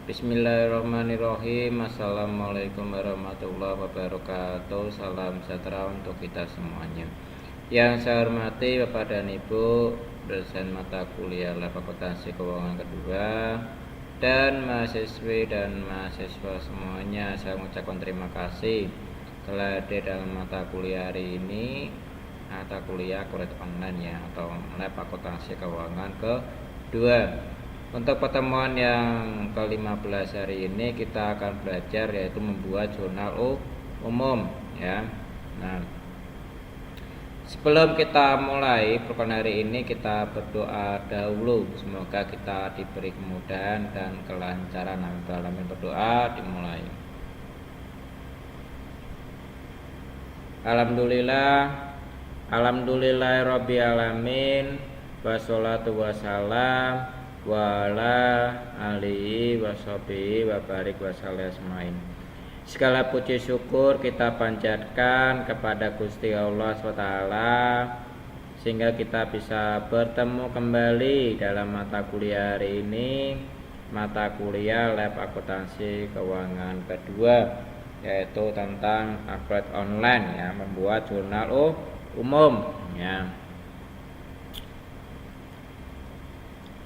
Bismillahirrahmanirrahim. Assalamualaikum warahmatullahi wabarakatuh. Salam sejahtera untuk kita semuanya. Yang saya hormati Bapak dan Ibu dosen mata kuliah Lab Akuntansi Keuangan kedua dan mahasiswi dan mahasiswa semuanya, saya mengucapkan terima kasih telah hadir dalam mata kuliah hari ini, mata kuliah kuliah online ya, atau Lab Akuntansi Keuangan kedua. Untuk pertemuan yang ke-15 hari ini kita akan belajar yaitu membuat jurnal umum ya. Nah, sebelum kita mulai pertemuan hari ini kita berdoa dahulu. Semoga kita diberi kemudahan dan kelancaran. Amin. Berdoa dimulai. Alhamdulillahirabbil alamin. Wassalatu wassalam wa ala alihi washabihi wa barik wasallam asmain. Segala puji syukur kita panjatkan kepada Gusti Allah SWT sehingga kita bisa bertemu kembali dalam mata kuliah hari ini, mata kuliah Lab Akuntansi Keuangan kedua, yaitu tentang upload online ya, membuat jurnal umum ya.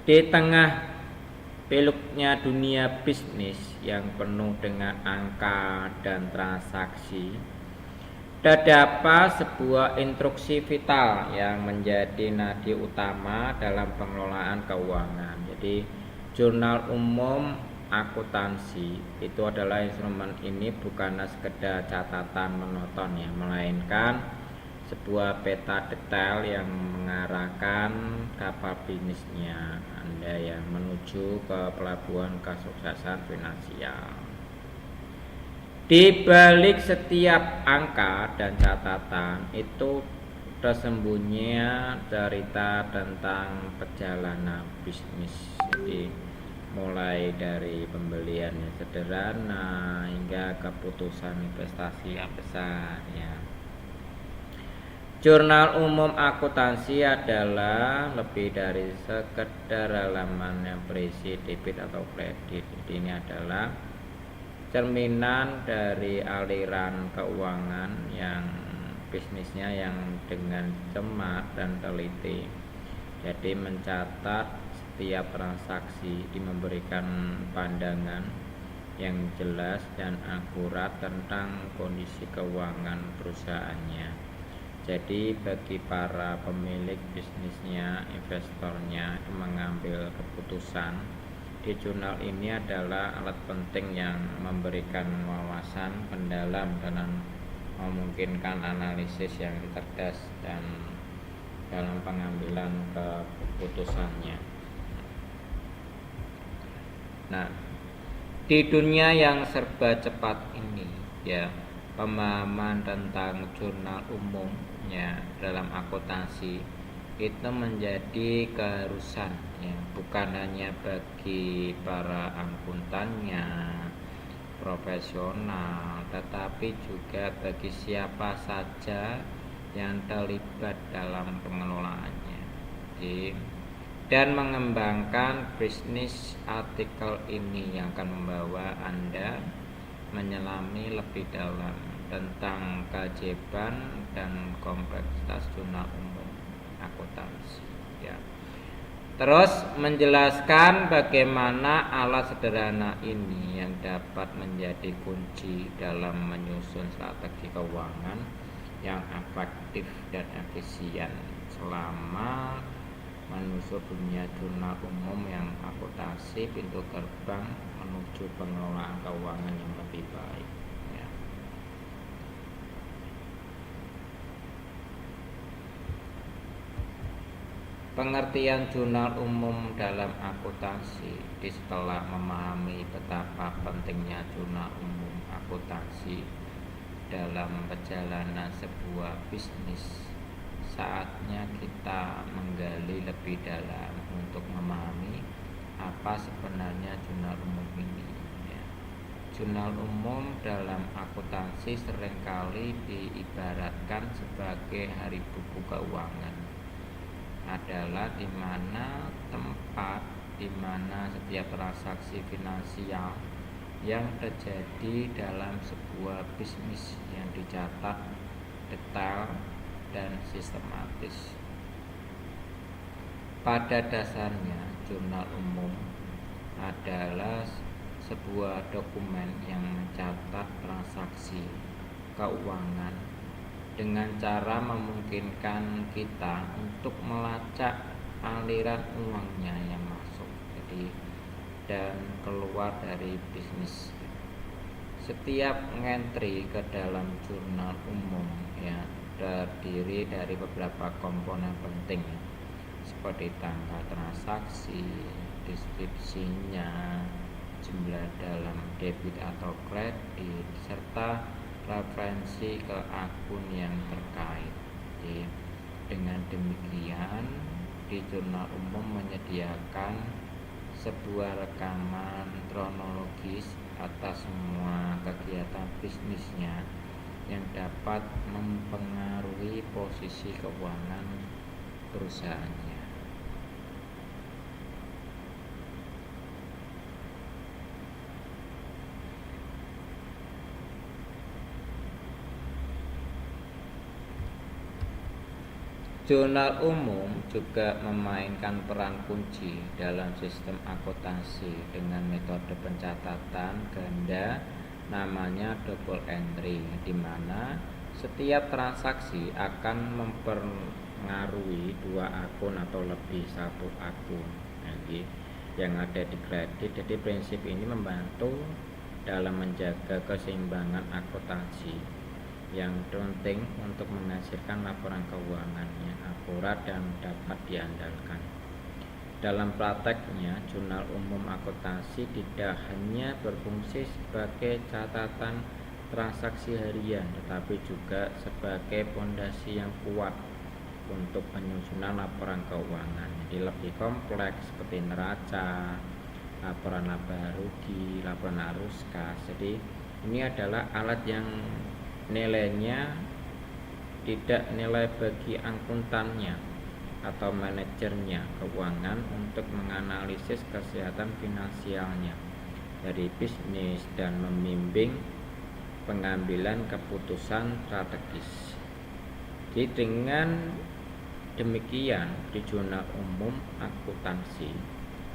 Di tengah peluknya dunia bisnis yang penuh dengan angka dan transaksi, terdapat sebuah instruksi vital yang menjadi nadi utama dalam pengelolaan keuangan. Jadi jurnal umum akuntansi itu adalah instrumen ini bukanlah sekedar catatan monoton ya, melainkan sebuah peta detail yang mengarahkan kapal bisnisnya Anda yang menuju ke pelabuhan kesuksesan finansial. Di balik setiap angka dan catatan itu tersembunyi cerita tentang perjalanan bisnis. Jadi mulai dari pembelian yang sederhana hingga keputusan investasi yang besar ya. Jurnal umum akuntansi adalah lebih dari sekedar halaman yang berisi debit atau kredit. Jadi ini adalah cerminan dari aliran keuangan yang bisnisnya yang dengan cermat dan teliti. Jadi mencatat setiap transaksi, memberikan pandangan yang jelas dan akurat tentang kondisi keuangan perusahaannya. Jadi bagi para pemilik bisnisnya, investornya mengambil keputusan, di jurnal ini adalah alat penting yang memberikan wawasan mendalam dan memungkinkan analisis yang cerdas dan dalam pengambilan keputusannya. Nah, di dunia yang serba cepat ini ya, pemahaman tentang jurnal umum ya dalam akuntansi itu menjadi keharusan ya, bukan hanya bagi para akuntannya profesional, tetapi juga bagi siapa saja yang terlibat dalam pengelolaannya. Dan mengembangkan bisnis artikel ini yang akan membawa Anda menyelami lebih dalam tentang keajaiban dan kompleksitas jurnal umum akuntansi ya. Terus menjelaskan bagaimana alat sederhana ini yang dapat menjadi kunci dalam menyusun strategi keuangan yang efektif dan efisien selama menuju dunia jurnal umum yang akuntansi, pintu gerbang menuju pengelolaan keuangan yang lebih baik ya. Pengertian jurnal umum dalam akuntansi. Setelah memahami betapa pentingnya jurnal umum akuntansi dalam perjalanan sebuah bisnis, saatnya kita menggali lebih dalam untuk memahami apa sebenarnya jurnal umum ini ya. Jurnal umum dalam akuntansi seringkali diibaratkan sebagai hari buku keuangan, adalah di mana tempat di mana setiap transaksi finansial yang terjadi dalam sebuah bisnis yang dicatat detail dan sistematis. Pada dasarnya, jurnal umum adalah sebuah dokumen yang mencatat transaksi keuangan dengan cara memungkinkan kita untuk melacak aliran uangnya yang masuk dan keluar dari bisnis. Setiap entry ke dalam jurnal umum terdiri dari beberapa komponen penting seperti tanggal transaksi, deskripsinya, jumlah dalam debit atau kredit, serta referensi ke akun yang terkait. Jadi, dengan demikian, di jurnal umum menyediakan sebuah rekaman kronologis atas semua kegiatan bisnisnya yang dapat mempengaruhi posisi keuangan perusahaannya. Jurnal umum juga memainkan peran kunci dalam sistem akuntansi dengan metode pencatatan ganda namanya double entry, di mana setiap transaksi akan mempengaruhi dua akun atau lebih satu akun yang ada di kredit. Jadi prinsip ini membantu dalam menjaga keseimbangan akuntansi yang penting untuk menghasilkan laporan keuangan yang akurat dan dapat diandalkan. Dalam prakteknya, jurnal umum akuntansi tidak hanya berfungsi sebagai catatan transaksi harian, tetapi juga sebagai fondasi yang kuat untuk penyusunan laporan keuangan. Jadi lebih kompleks seperti neraca, laporan laba rugi, laporan arus kas. Jadi ini adalah alat yang nilainya tidak nilai bagi akuntannya atau manajernya keuangan untuk menganalisis kesehatan finansialnya dari bisnis dan membimbing pengambilan keputusan strategis. Jadi dengan demikian, di jurnal umum akuntansi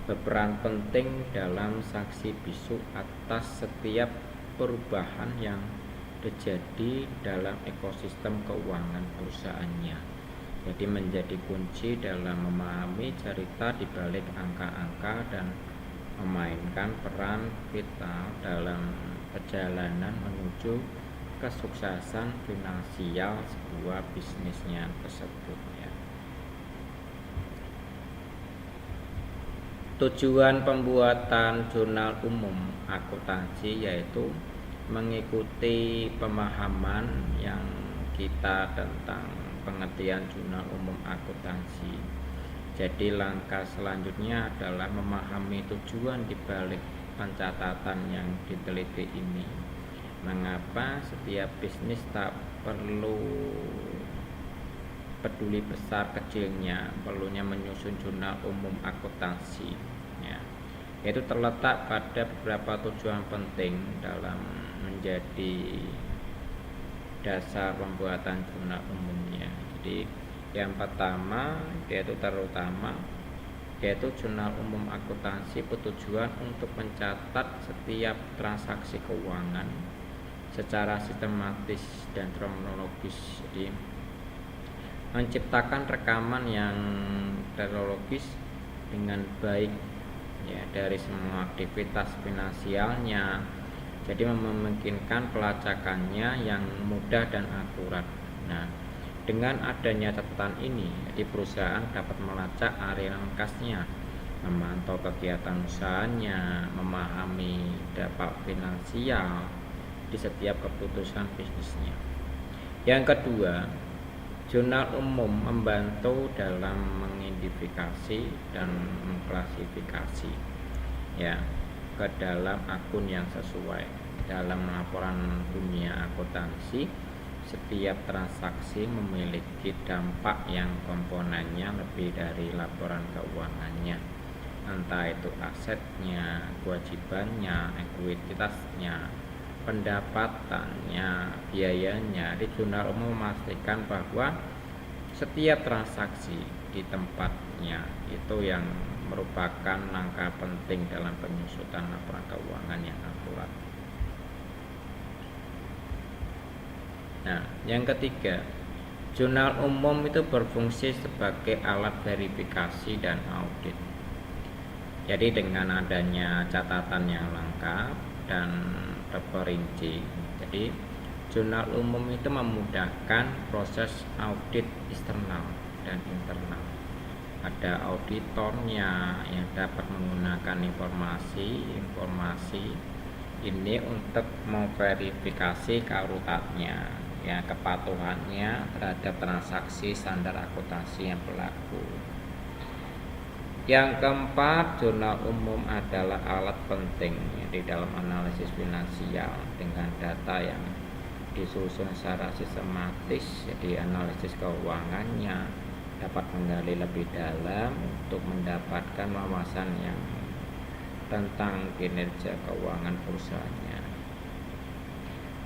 berperan penting dalam saksi bisu atas setiap perubahan yang terjadi dalam ekosistem keuangan perusahaannya. Jadi menjadi kunci dalam memahami cerita di balik angka-angka dan memainkan peran vital dalam perjalanan menuju kesuksesan finansial sebuah bisnisnya tersebut. Tujuan pembuatan jurnal umum akuntansi yaitu mengikuti pemahaman yang kita tentang pengertian jurnal umum akuntansi. Jadi langkah selanjutnya adalah memahami tujuan di balik pencatatan yang diteliti ini. Mengapa setiap bisnis tak perlu peduli besar kecilnya perlunya menyusun jurnal umum akuntansi, yaitu terletak pada beberapa tujuan penting dalam menjadi dasar pembuatan jurnal umumnya. Jadi yang pertama yaitu jurnal umum akuntansi bertujuan untuk mencatat setiap transaksi keuangan secara sistematis dan kronologis. Jadi menciptakan rekaman yang kronologis dengan baik dari semua aktivitas finansialnya. Jadi memungkinkan pelacakannya yang mudah dan akurat. Nah, dengan adanya catatan ini, di perusahaan dapat melacak aliran kasnya, memantau kegiatan usahanya, memahami dampak finansial di setiap keputusan bisnisnya. Yang kedua, jurnal umum membantu dalam mengidentifikasi dan mengklasifikasi ke dalam akun yang sesuai. Dalam laporan dunia akuntansi, setiap transaksi memiliki dampak yang komponennya lebih dari laporan keuangannya. entah itu asetnya, kewajibannya, ekuiditasnya, pendapatannya, biayanya. Di jurnal umum memastikan bahwa setiap transaksi di tempatnya itu yang merupakan langkah penting dalam penyusunan laporan keuangan yang akurat. Nah, yang ketiga, jurnal umum itu berfungsi sebagai alat verifikasi dan audit. Jadi dengan adanya catatan yang lengkap dan terperinci, jadi jurnal umum itu memudahkan proses audit eksternal dan internal. Ada auditornya yang dapat menggunakan informasi ini untuk memverifikasi keakuratnya, ya, kepatuhannya terhadap transaksi standar akuntansi yang berlaku. Yang keempat, jurnal umum adalah alat penting di dalam analisis finansial dengan data yang disusun secara sistematis. Jadi analisis keuangannya dapat menggali lebih dalam untuk mendapatkan wawasan yang tentang kinerja keuangan perusahaannya.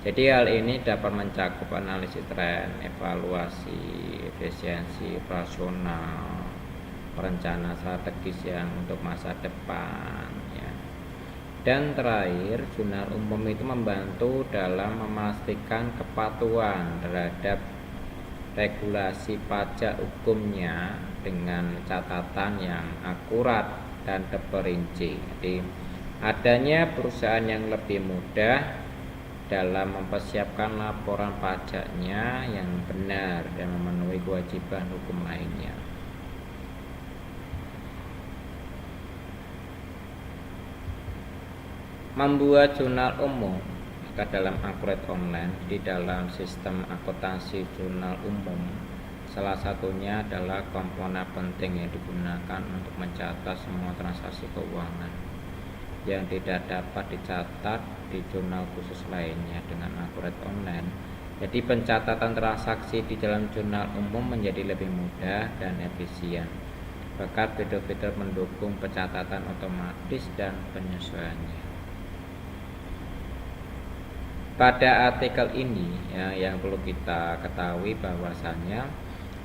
Jadi hal ini dapat mencakup analisis tren, evaluasi, efisiensi operasional, perencanaan strategis yang untuk masa depan, ya. Dan terakhir, jurnal umum itu membantu dalam memastikan kepatuhan terhadap regulasi pajak hukumnya dengan catatan yang akurat dan terperinci. Jadi adanya perusahaan yang lebih mudah dalam mempersiapkan laporan pajaknya yang benar dan memenuhi kewajiban hukum lainnya. Membuat jurnal umum, maka dalam Accurate Online di dalam sistem akuntansi jurnal umum, salah satunya adalah komponen penting yang digunakan untuk mencatat semua transaksi keuangan yang tidak dapat dicatat di jurnal khusus lainnya. Dengan Accurate Online, jadi pencatatan transaksi di dalam jurnal umum menjadi lebih mudah dan efisien. Bahkan fitur-fitur mendukung pencatatan otomatis dan penyesuaiannya. Pada artikel ini, ya, yang perlu kita ketahui bahwasannya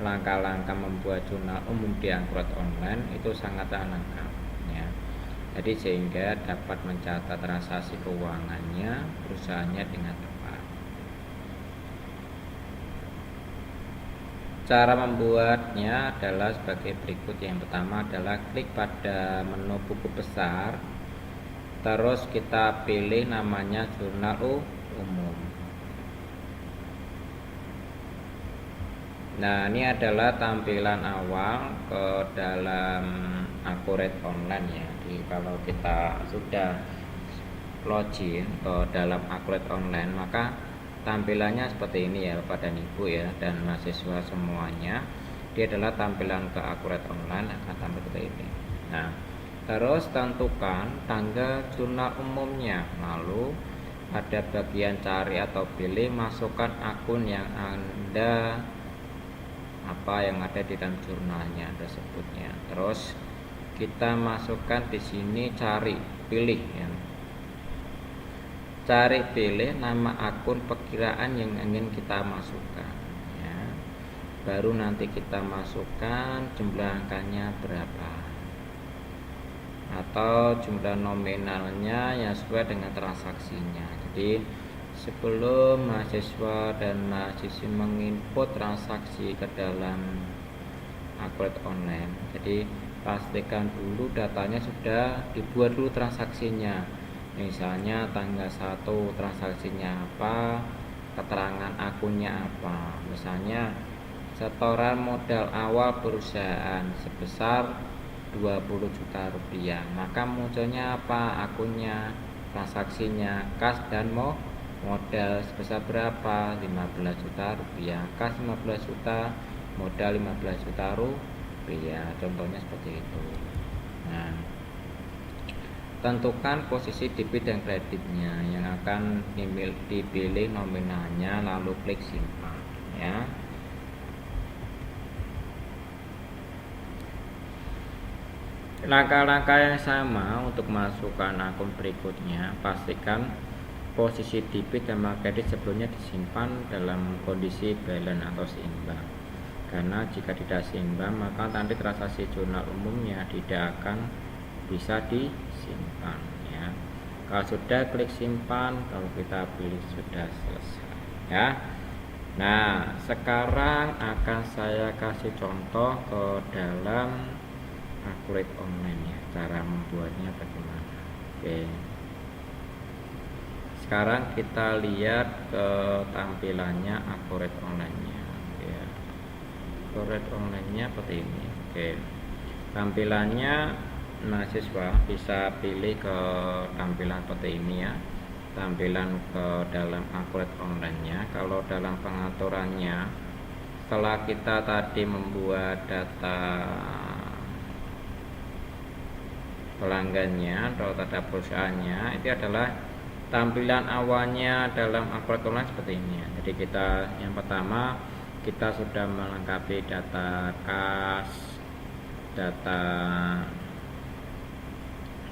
langkah-langkah membuat jurnal umum di Accurate Online itu sangat lengkap, ya. Jadi sehingga dapat mencatat transaksi keuangannya perusahaannya dengan tepat. Cara membuatnya adalah sebagai berikut. Yang pertama adalah klik pada menu buku besar, terus kita pilih namanya jurnal umum. Nah, ini adalah tampilan awal ke dalam Accurate Online, ya. Jadi kalau kita sudah login ke dalam Accurate Online, maka tampilannya seperti ini, ya, Bapak dan Ibu, ya, dan mahasiswa semuanya. Dia adalah tampilan ke Accurate Online akan tampil seperti ini. Nah, terus tentukan tanggal jurnal umumnya, lalu pada bagian cari atau pilih, masukkan akun yang Anda yang ada di dalam jurnalnya tersebutnya. Terus kita masukkan di sini cari pilih, ya. Cari pilih nama akun perkiraan yang ingin kita masukkan, ya. Baru nanti kita masukkan jumlah angkanya berapa atau jumlah nominalnya yang sesuai dengan transaksinya. Jadi sebelum mahasiswa dan mahasiswi menginput transaksi ke dalam Accurate Online, jadi pastikan dulu datanya sudah dibuat dulu transaksinya. Misalnya tanggal 1 transaksinya apa, keterangan akunnya apa. Misalnya setoran modal awal perusahaan sebesar 20 juta rupiah, maka munculnya apa, akunnya, transaksinya, kas dan modal sebesar berapa, 15 juta rupiah, kas 15 juta, modal 15 juta rupiah, contohnya seperti itu. Nah, tentukan posisi debit dan kreditnya yang akan dipilih nominalnya, lalu klik simpan, ya. Langkah-langkah yang sama untuk masukkan akun berikutnya, pastikan posisi debit dan kredit sebelumnya disimpan dalam kondisi balance atau seimbang. Karena jika tidak seimbang, maka nanti transaksi jurnal umumnya tidak akan bisa disimpan ya. Kalau sudah, klik simpan, kalau kita pilih sudah selesai ya. Nah, sekarang akan saya kasih contoh ke dalam Accurate Online ya, cara membuatnya bagaimana. Oke. Sekarang kita lihat ke tampilannya Accurate Online-nya ya. Accurate Online-nya seperti ini. Oke. Tampilannya mahasiswa bisa pilih ke tampilan seperti ini ya. Tampilan ke dalam Accurate Online-nya. Kalau dalam pengaturannya, setelah kita tadi membuat data pelanggannya atau data perusahaannya, itu adalah tampilan awalnya dalam Accurate Online seperti ini ya. Jadi kita yang pertama, kita sudah melengkapi data kas, data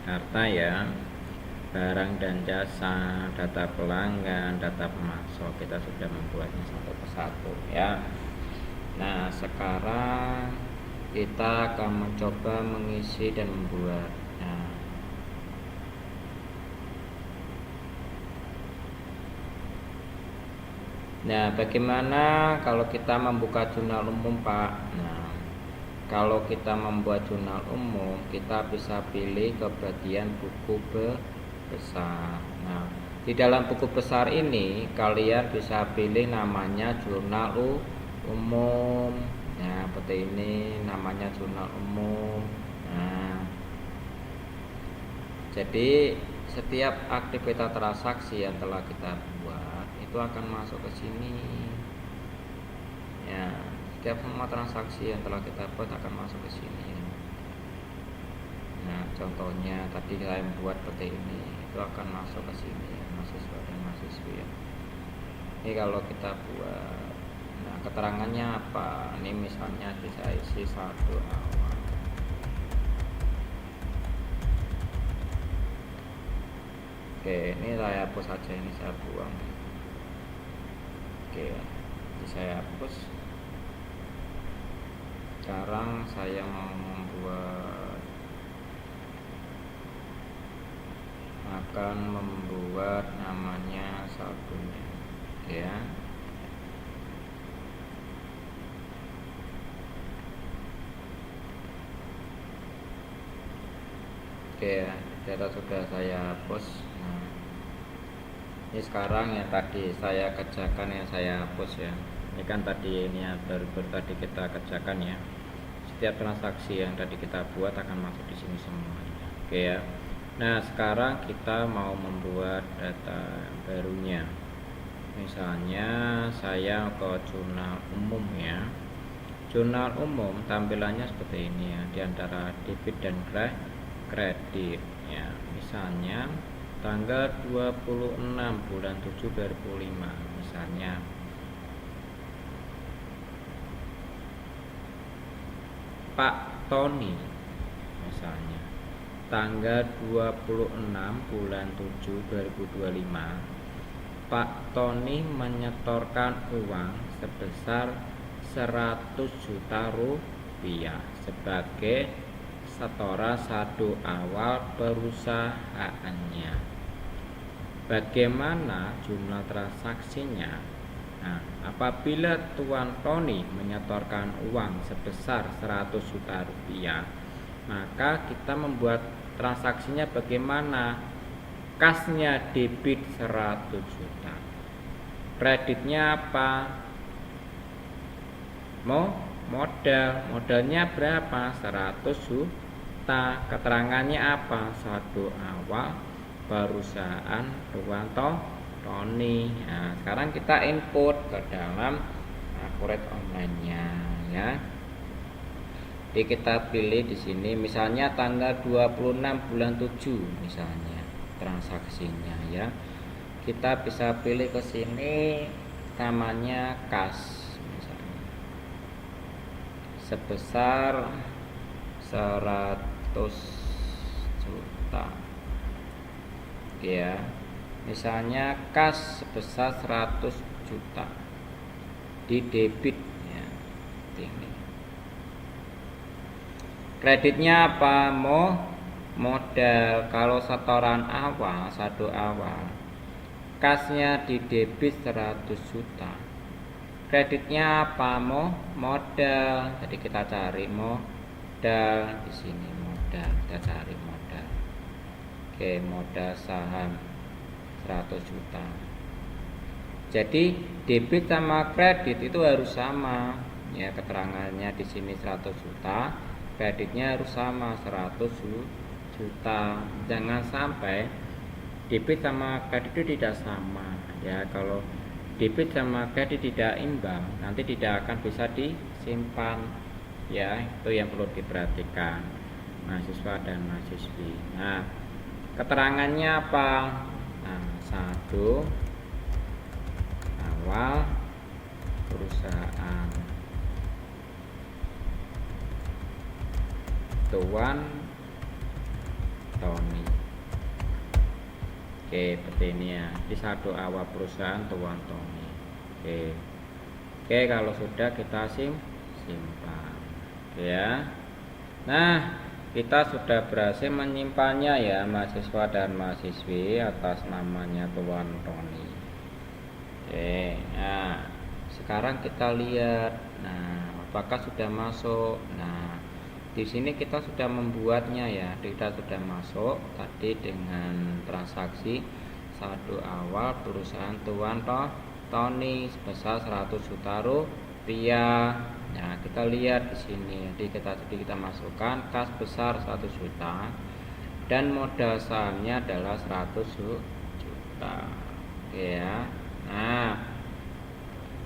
harta ya, barang dan jasa, data pelanggan, data pemasok. Kita sudah membuatnya satu persatu ya. Nah, sekarang kita akan mencoba mengisi dan membuat. Nah, bagaimana kalau kita membuka jurnal umum, Pak? Nah, kalau kita membuat jurnal umum, kita bisa pilih ke bagian buku besar. Nah, di dalam buku besar ini kalian bisa pilih namanya jurnal umum. Nah, seperti ini namanya jurnal umum. Nah, jadi setiap aktivitas transaksi yang telah kita buat itu akan masuk ke sini. Ya, setiap semua transaksi yang telah kita buat akan masuk ke sini. Nah, contohnya tadi saya buat seperti ini, itu akan masuk ke sini ya, mahasiswa dan mahasiswi ya. Ini kalau kita buat, nah keterangannya apa? Ini misalnya bisa isi satu awal. Oke, ini saya hapus saja, ini saya buang. Oke, ini saya hapus. Sekarang saya mau membuat namanya sabunnya ya. Oke, data sudah saya hapus. Nah, ini sekarang yang tadi saya kerjakan yang saya hapus ya. Ini kan tadi ini ya, baru tadi kita kerjakan ya. Setiap transaksi yang tadi kita buat akan masuk di sini semua. Oke ya. Nah, sekarang kita mau membuat data barunya. Misalnya saya ke jurnal umum ya. Jurnal umum tampilannya seperti ini ya, di antara debit dan kredit ya. Misalnya tanggal 26 bulan 7 2005 misalnya. Pak Tony misalnya tanggal 26 bulan 7 2025 Pak Tony menyetorkan uang sebesar 100 juta rupiah sebagai setoran satu awal perusahaannya. Bagaimana jumlah transaksinya? Nah, apabila Tuan Tony menyetorkan uang sebesar 100 juta rupiah, maka kita membuat transaksinya bagaimana? Kasnya debit 100 juta. Kreditnya apa? Modalnya berapa? 100 juta. Keterangannya apa? Satu awal perusahaan Tuan Tony. Nah, sekarang kita input ke dalam Accurate Online-nya ya. Jadi kita pilih di sini misalnya tanggal 26 bulan 7 misalnya transaksinya ya. Kita bisa pilih ke sini namanya kas misalnya. Sebesar juta. Ya, misalnya kas sebesar 100 juta di debit ya. Ini kreditnya apa? Modal. Kalau setoran awal, saldo awal, kasnya di debit 100 juta. Kreditnya apa? Modal. Jadi kita cari modal di sini, modal. Kita cari modal. Oke, modal saham 100 juta. Jadi debit sama kredit itu harus sama. Ya, keterangannya di sini 100 juta, kreditnya harus sama 100 juta. Jangan sampai debit sama kredit itu tidak sama. Ya, kalau debit sama kredit tidak imbang, nanti tidak akan bisa disimpan. Ya, itu yang perlu diperhatikan mahasiswa dan mahasiswi. Nah, keterangannya apa? Nah, saldo awal perusahaan Tuan Tony. Oke, seperti ini ya. Di saldo awal perusahaan Tuan Tony. Oke, kalau sudah kita simpan. Oke ya. Nah, kita sudah berhasil menyimpannya ya, mahasiswa dan mahasiswi, atas namanya Tuan Tony. Oke, nah sekarang kita lihat. Nah, apakah sudah masuk? Nah, di sini kita sudah membuatnya ya. Kita sudah masuk tadi dengan transaksi saldo awal perusahaan Tuan Tony sebesar 100 juta rupiah. Nah, kita lihat di sini. Jadi kita masukkan kas besar 100 juta dan modal sahamnya adalah 100 juta. Oke ya. Nah,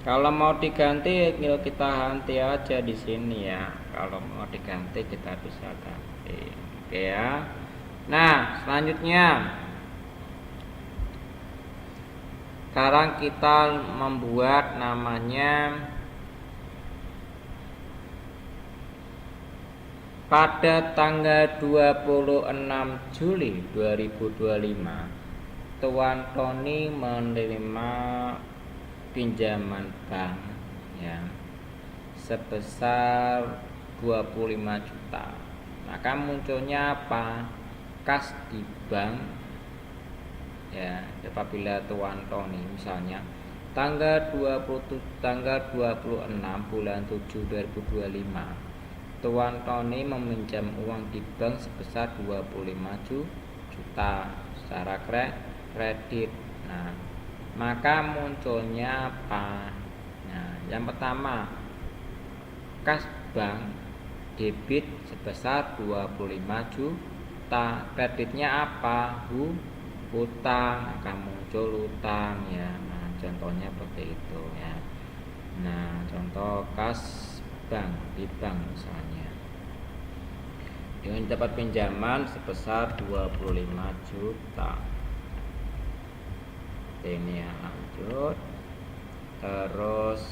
kalau mau diganti kita ganti aja di sini ya. Kalau mau diganti kita bisa ganti. Oke ya. Nah, selanjutnya sekarang kita membuat namanya pada tanggal 26 Juli 2025 Tuan Tony menerima pinjaman bank ya sebesar 25 juta. Maka munculnya apa? Kas di bank ya. Apabila Tuan Tony misalnya tanggal 26 bulan 7 2025 Tuan Tony meminjam uang di bank sebesar 25 juta secara kredit. Nah, maka munculnya apa? Nah, yang pertama, kas bank debit sebesar 25 juta. Kreditnya apa? Hutang. Akan muncul hutang ya. Nah, contohnya seperti itu ya. Nah, contoh kas bank di bank misalnya dengan dapat pinjaman sebesar 25 juta. Ini ya, lanjut. Terus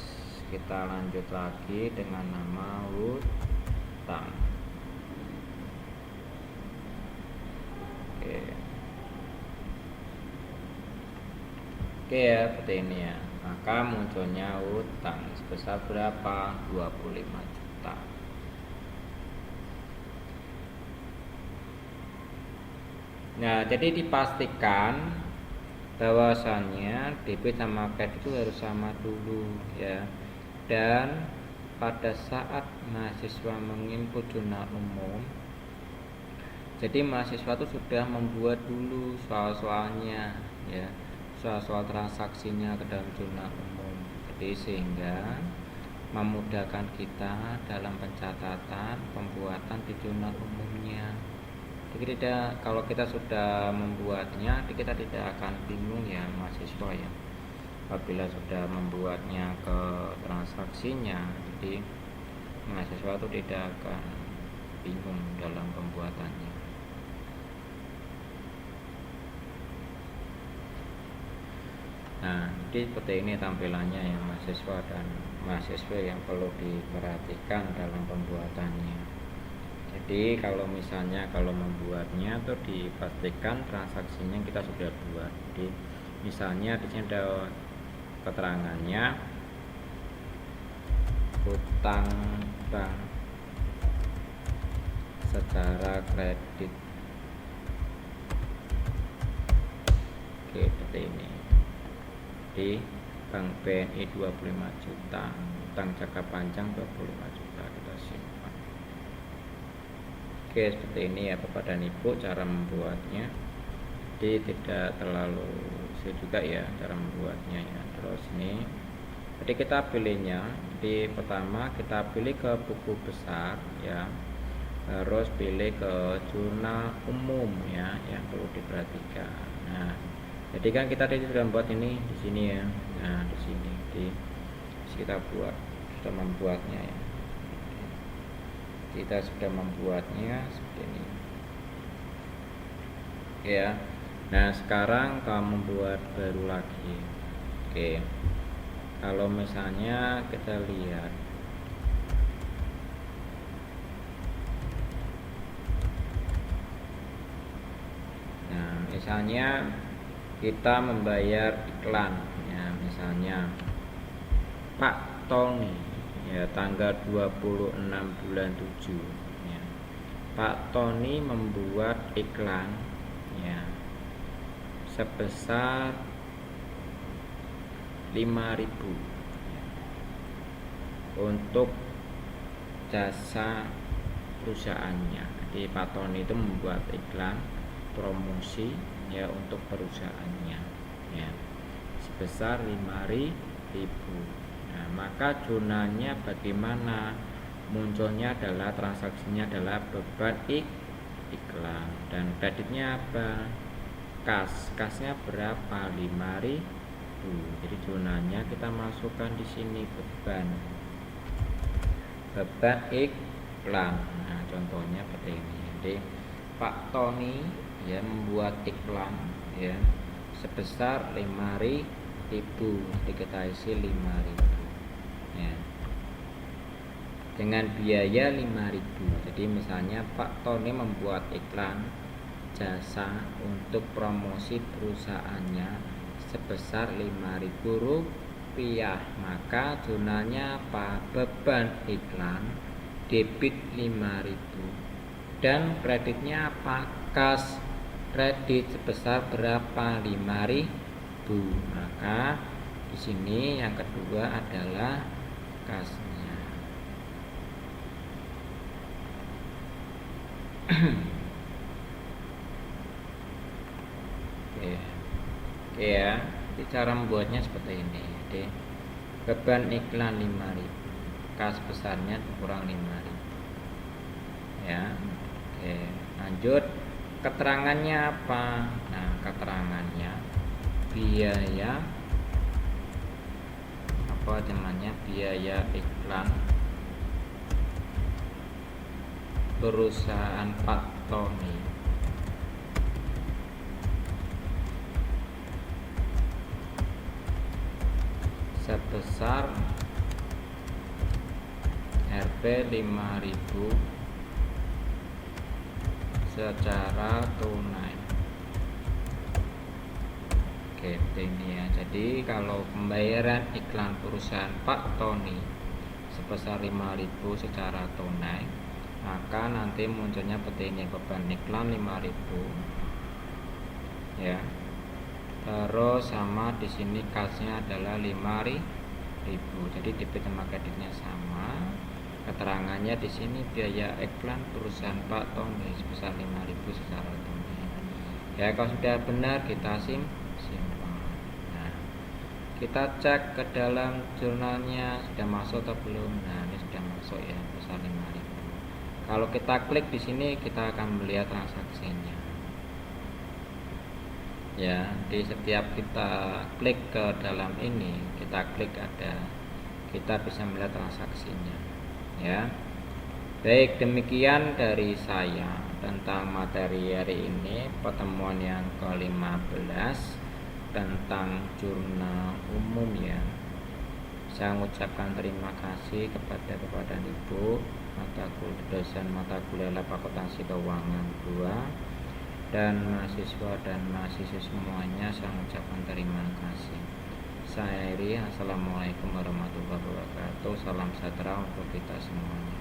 kita lanjut lagi dengan nama hutang. Oke ya, seperti ini ya. Maka munculnya hutang sebesar berapa? 25 juta. Nah, jadi dipastikan bahwasannya debit sama kredit itu harus sama dulu ya. Dan pada saat mahasiswa menginput jurnal umum, jadi mahasiswa itu sudah membuat dulu soal-soalnya ya, soal-soal transaksinya ke dalam jurnal umum. Jadi sehingga memudahkan kita dalam pencatatan pembuatan di jurnal umumnya. Jadi kalau kita sudah membuatnya, kita tidak akan bingung ya mahasiswa ya. Apabila sudah membuatnya ke transaksinya, jadi mahasiswa itu tidak akan bingung dalam pembuatannya. Nah, jadi seperti ini tampilannya ya mahasiswa dan mahasiswa yang perlu diperhatikan dalam pembuatannya. Jadi kalau misalnya kalau membuatnya tuh dipastikan transaksinya kita sudah buat. Jadi misalnya di sini ada keterangannya utang bank secara kredit. Oke, seperti ini. Di Bank BNI 25 juta, utang jangka panjang 25 juta kita simpan. Oke, seperti ini ya Bapak dan Ibu cara membuatnya. Jadi tidak terlalu sulit juga ya cara membuatnya ya. Terus ini jadi kita pilihnya, di pertama kita pilih ke buku besar ya, terus pilih ke jurnal umum ya yang perlu diperhatikan. Nah, jadi kan kita tadi sudah membuat ini di sini ya. Nah, di sini kita sudah membuatnya ya. Kita sudah membuatnya seperti ini. Ya. Nah, sekarang kita membuat baru lagi. Oke. Kalau misalnya kita lihat misalnya kita membayar iklan ya, misalnya Pak Tony ya tanggal 26 bulan 7 ya. Pak Tony membuat iklan ya sebesar 5.000 ya, untuk jasa perusahaannya. Jadi Pak Tony itu membuat iklan promosi ya untuk perusahaannya ya sebesar 5.000. Nah, maka jurnalnya bagaimana? Munculnya adalah transaksinya adalah beban iklan dan kreditnya apa? Kasnya berapa? 5.000. Jadi jurnalnya kita masukkan di sini beban iklan. Nah, contohnya seperti ini. Jadi Pak Tony ya membuat iklan ya sebesar 5.000, jadi kita isi 5.000 ya dengan biaya 5.000. Jadi misalnya Pak Tony membuat iklan jasa untuk promosi perusahaannya sebesar 5.000 rupiah, maka jurnalnya apa? Beban iklan debit 5.000 dan kreditnya apa? Kas kredit sebesar berapa? 5.000. Maka di sini yang kedua adalah kasnya. Oke ya. Jadi cara membuatnya seperti ini. Jadi beban iklan 5.000, kas besarnya kurang 5.000. Ya. Oke, lanjut. Keterangannya apa? Nah, keterangannya biaya biaya iklan perusahaan Pak Tony sebesar Rp 5.000 secara tunai. Oke, ini ya. Jadi kalau pembayaran iklan perusahaan Pak Tony sebesar 5.000 secara tunai, maka nanti munculnya seperti ini, beban iklan 5.000 ya. Terus sama di sini kasnya adalah 5.000. Jadi debit sama kreditnya sama. Keterangannya di sini biaya iklan perusahaan Pak Tony sebesar 5.000 secara tunai. Ya, kalau sudah benar kita simpan. Nah, kita cek ke dalam jurnalnya sudah masuk atau belum. Nah, ini sudah masuk ya, sebesar 5.000. Kalau kita klik di sini kita akan melihat transaksinya. Ya, di setiap kita klik ke dalam ini, kita bisa melihat transaksinya. Ya. Baik, demikian dari saya tentang materi hari ini, pertemuan yang ke-15 tentang jurnal umum ya. Saya mengucapkan terima kasih kepada Bapak dan Ibu dosen mata kuliah lab akuntansi keuangan 2, dan mahasiswa dan mahasiswa semuanya saya ucapkan terima kasih. Saya Iri, assalamualaikum warahmatullahi wabarakatuh. Salam sejahtera untuk kita semuanya.